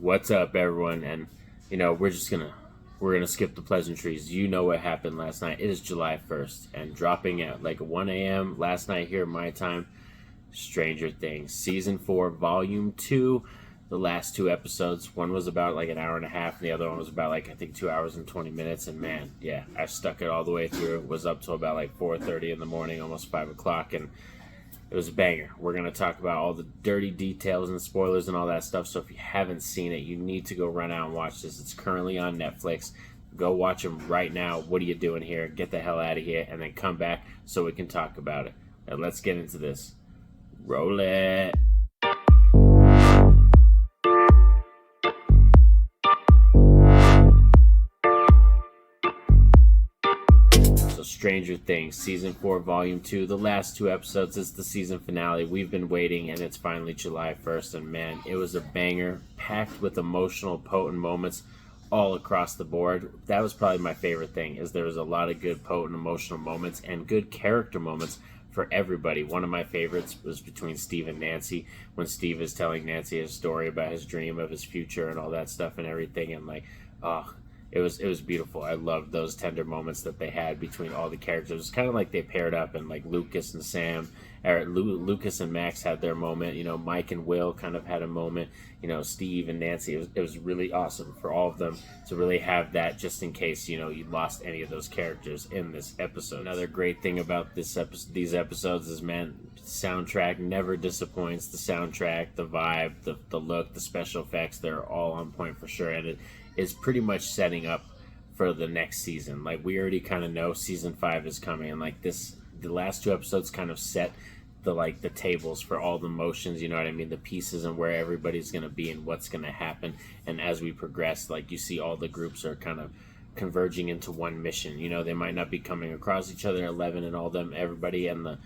What's up, everyone? And we're gonna skip the pleasantries. You know what happened last night. It is July 1st, and dropping at like 1 a.m. last night here my time. Stranger Things season 4, volume 2. The last two episodes. One was about like an hour and a half, and the other one was about like I think 2 hours and 20 minutes. And man, yeah, I stuck it all the way through. It was up till about like 4:30 in the morning, almost 5 o'clock, and it was a banger. We're going to talk about all the dirty details and spoilers and all that stuff. So if you haven't seen it, you need to go run out and watch this. It's currently on Netflix. Go watch them right now. What are you doing here? Get the hell out of here and then come back so we can talk about it. Now let's get into this. Roll it. So Stranger Things, Season 4, Volume 2. The last two episodes is the season finale. We've been waiting, and it's finally July 1st. And man, it was a banger, packed with emotional, potent moments all across the board. That was probably my favorite thing, is there was a lot of good, potent, emotional moments and good character moments for everybody. One of my favorites was between Steve and Nancy, when Steve is telling Nancy his story about his dream of his future and all that stuff and everything. And like, oh, it was beautiful. I loved those tender moments that they had between all the characters. It was kind of like they paired up, and like Lucas and Sam, or Lucas and Max had their moment. You know, Mike and Will kind of had a moment. You know, Steve and Nancy. It was really awesome for all of them to really have that, just in case you lost any of those characters in this episode. Another great thing about these episodes is, man, soundtrack never disappoints. The soundtrack, the vibe, the look, the special effects—they're all on point for sure, and it is pretty much setting up for the next season. Like, we already kind of know season 5 is coming, and like the last two episodes kind of set the tables for all the motions, you know what I mean, the pieces and where everybody's going to be and what's going to happen. And as we progress, like, you see all the groups are kind of converging into one mission. They might not be coming across each other, 11 and all them, everybody, and the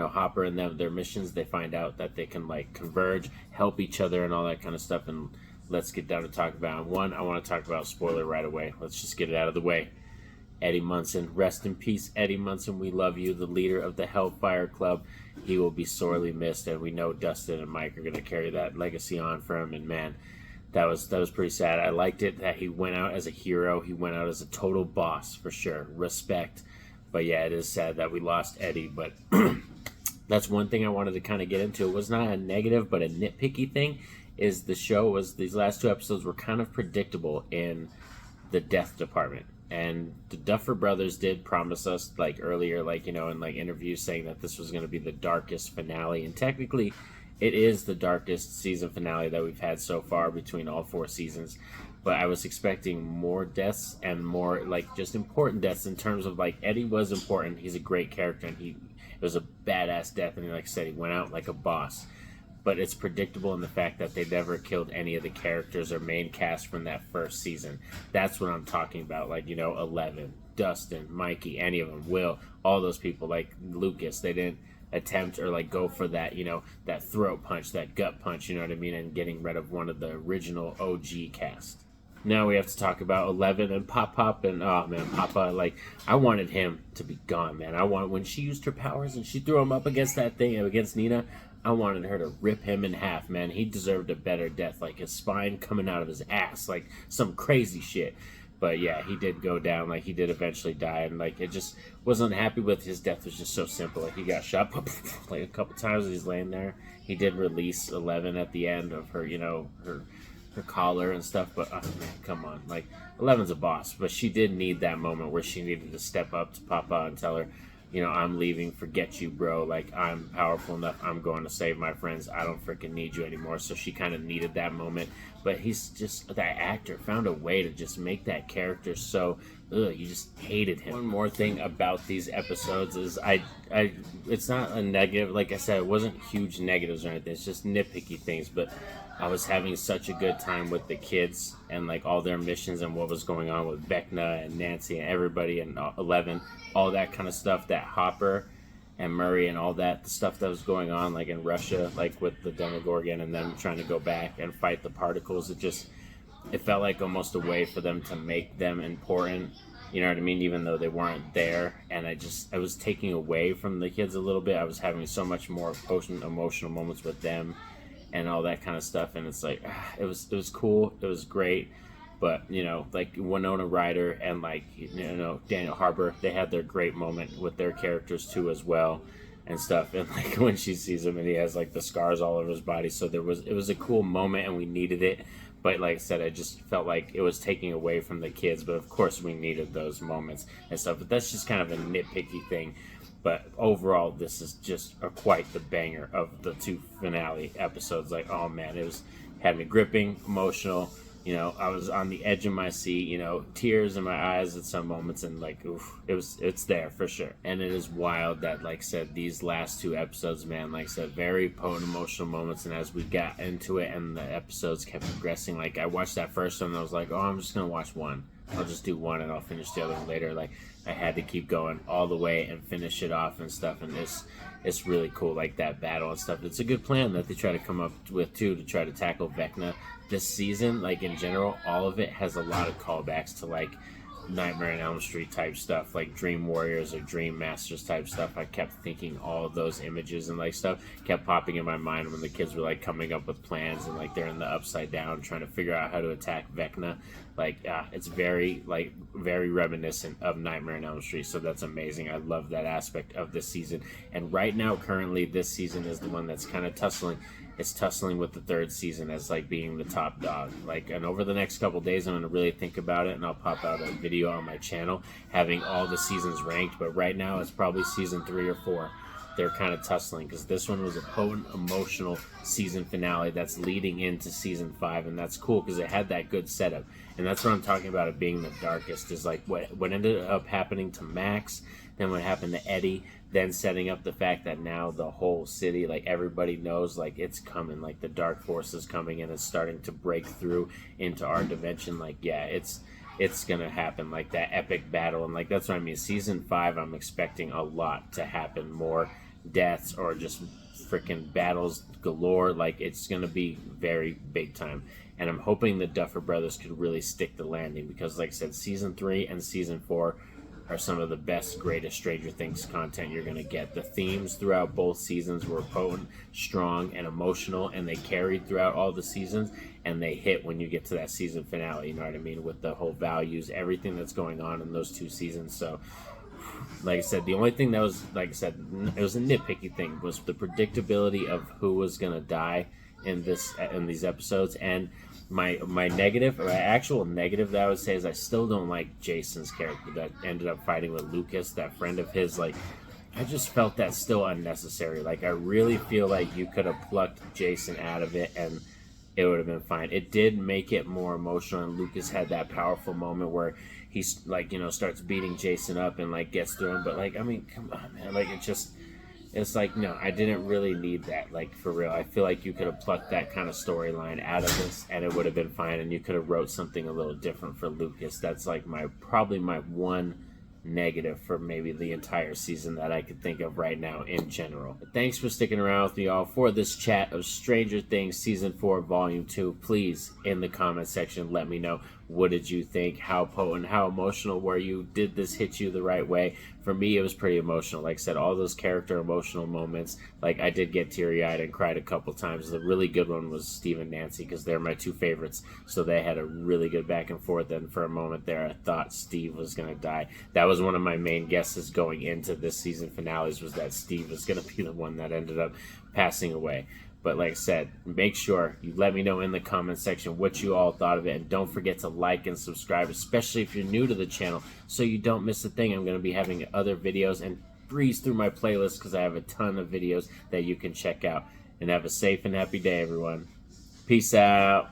Hopper and them, their missions, they find out that they can like converge, help each other and all that kind of stuff. And let's get down to talk about one. I want to talk about spoiler right away. Let's just get it out of the way. Eddie Munson, rest in peace, Eddie Munson. We love you, the leader of the Hellfire Club. He will be sorely missed, and we know Dustin and Mike are going to carry that legacy on for him. And man, that was pretty sad. I liked it that he went out as a hero. He went out as a total boss for sure. Respect. But yeah, it is sad that we lost Eddie. But that's one thing I wanted to kind of get into. It was not a negative, but a nitpicky thing. Is the show was these last two episodes were kind of predictable in the death department. And the Duffer Brothers did promise us, like, earlier, like, in like interviews, saying that this was going to be the darkest finale. And technically, it is the darkest season finale that we've had so far between all 4 seasons. But I was expecting more deaths and more, like, just important deaths in terms of, like, Eddie was important. He's a great character, and it was a badass death. And like I said, he went out like a boss. But it's predictable in the fact that they never killed any of the characters or main cast from that first season. That's what I'm talking about. Like, 11, Dustin, Mikey, any of them, Will, all those people, like Lucas, they didn't attempt or like go for that, that throat punch, that gut punch, you know what I mean, and getting rid of one of the original OG cast. Now we have to talk about 11 and Pop, and oh man, Papa, like, I wanted him to be gone, man. When she used her powers and she threw him up against that thing, against Nina, I wanted her to rip him in half, man. He deserved a better death, like his spine coming out of his ass, like some crazy shit. But yeah, he did go down, like he did eventually die, and like it just wasn't happy with his death. Was just so simple. Like, he got shot like a couple times as he's laying there. He did release 11 at the end of her, her collar and stuff, but oh man, come on, like, 11's a boss, but she did need that moment where she needed to step up to Papa and tell her, I'm leaving, forget you, bro, like, I'm powerful enough, I'm going to save my friends, I don't freaking need you anymore. So she kind of needed that moment, but he's just, that actor found a way to just make that character so, you just hated him. One more thing about these episodes is it's not a negative, like I said, it wasn't huge negatives or anything, it's just nitpicky things, but I was having such a good time with the kids and like all their missions and what was going on with Vecna and Nancy and everybody and 11, all that kind of stuff, that Hopper and Murray and all that, the stuff that was going on like in Russia, like with the Demogorgon and them trying to go back and fight the particles. It felt like almost a way for them to make them important, you know what I mean, even though they weren't there. And I was taking away from the kids a little bit. I was having so much more potent emotional moments with them and all that kind of stuff. And it's like, it was cool, it was great. But like Winona Ryder and like Daniel Harbour, they had their great moment with their characters too as well, and stuff. And like when she sees him and he has like the scars all over his body, so it was a cool moment and we needed it. But like I said, I just felt like it was taking away from the kids. But of course, we needed those moments and stuff. But that's just kind of a nitpicky thing. But overall, this is just quite the banger of the 2 finale episodes. Like, oh man, had me gripping, emotional. I was on the edge of my seat, tears in my eyes at some moments, and like, oof, it's there for sure. And it is wild that, like I said, these last 2 episodes, man, like I said, very potent emotional moments. And as we got into it and the episodes kept progressing, like I watched that first one and I was like, oh, I'm just going to watch one. I'll just do one and I'll finish the other one later. Like I had to keep going all the way and finish it off and stuff. And it's really cool, like that battle and stuff. It's a good plan that they try to come up with too, to try to tackle Vecna this season. Like in general, all of it has a lot of callbacks to like Nightmare on Elm Street type stuff, like Dream Warriors or Dream Masters type stuff. I kept thinking all of those images and like stuff kept popping in my mind when the kids were like coming up with plans and like they're in the Upside Down trying to figure out how to attack Vecna. Like it's very reminiscent of Nightmare on Elm Street, so that's amazing. I love that aspect of this season. And right now, currently, this season is the one that's kind of tussling. It's tussling with the 3rd season as like being the top dog. Like, and over the next couple days, I'm going to really think about it, and I'll pop out a video on my channel having all the seasons ranked. But right now, it's probably season 3 or 4. They're kind of tussling because this one was a potent, emotional season finale that's leading into season 5, and that's cool because it had that good setup. And that's what I'm talking about, it being the darkest, is like what ended up happening to Max, then what happened to Eddie, then setting up the fact that now the whole city, like everybody knows, like it's coming, like the dark force is coming and it's starting to break through into our dimension. Like, yeah, it's gonna happen, like that epic battle. And like that's what I mean, season 5, I'm expecting a lot to happen, more deaths or just freaking battles galore. Like it's gonna be very big time, and I'm hoping the Duffer Brothers could really stick the landing, because like I said, season 3 and season 4 are some of the best, greatest Stranger Things content you're going to get. The themes throughout both seasons were potent, strong, and emotional, and they carried throughout all the seasons, and they hit when you get to that season finale, you know what I mean, with the whole values, everything that's going on in those 2 seasons. So, like I said, the only thing that was, like I said, it was a nitpicky thing, was the predictability of who was going to die in these episodes. And my negative, or my actual negative that I would say, is I still don't like Jason's character that ended up fighting with Lucas, that friend of his. Like, I just felt that still unnecessary. Like, I really feel like you could have plucked Jason out of it and it would have been fine. It did make it more emotional, and Lucas had that powerful moment where he's like, starts beating Jason up and like gets through him. But like, I mean, come on, man. Like, it's like, no, I didn't really need that, like, for real. I feel like you could have plucked that kind of storyline out of this and it would have been fine, and you could have wrote something a little different for Lucas. That's like probably my one negative for maybe the entire season that I could think of right now in general. But thanks for sticking around with me all for this chat of Stranger Things Season 4 Volume 2. Please, in the comment section, let me know, what did you think? How potent, how emotional were you? Did this hit you the right way? For me, it was pretty emotional. Like I said, all those character emotional moments, like I did get teary-eyed and cried a couple times. The really good one was Steve and Nancy, because they're my 2 favorites. So they had a really good back and forth, and for a moment there, I thought Steve was going to die. That was one of my main guesses going into this season finales, was that Steve was going to be the one that ended up passing away. But like I said, make sure you let me know in the comment section what you all thought of it. And don't forget to like and subscribe, especially if you're new to the channel, so you don't miss a thing. I'm going to be having other videos, and breeze through my playlist because I have a ton of videos that you can check out. And have a safe and happy day, everyone. Peace out.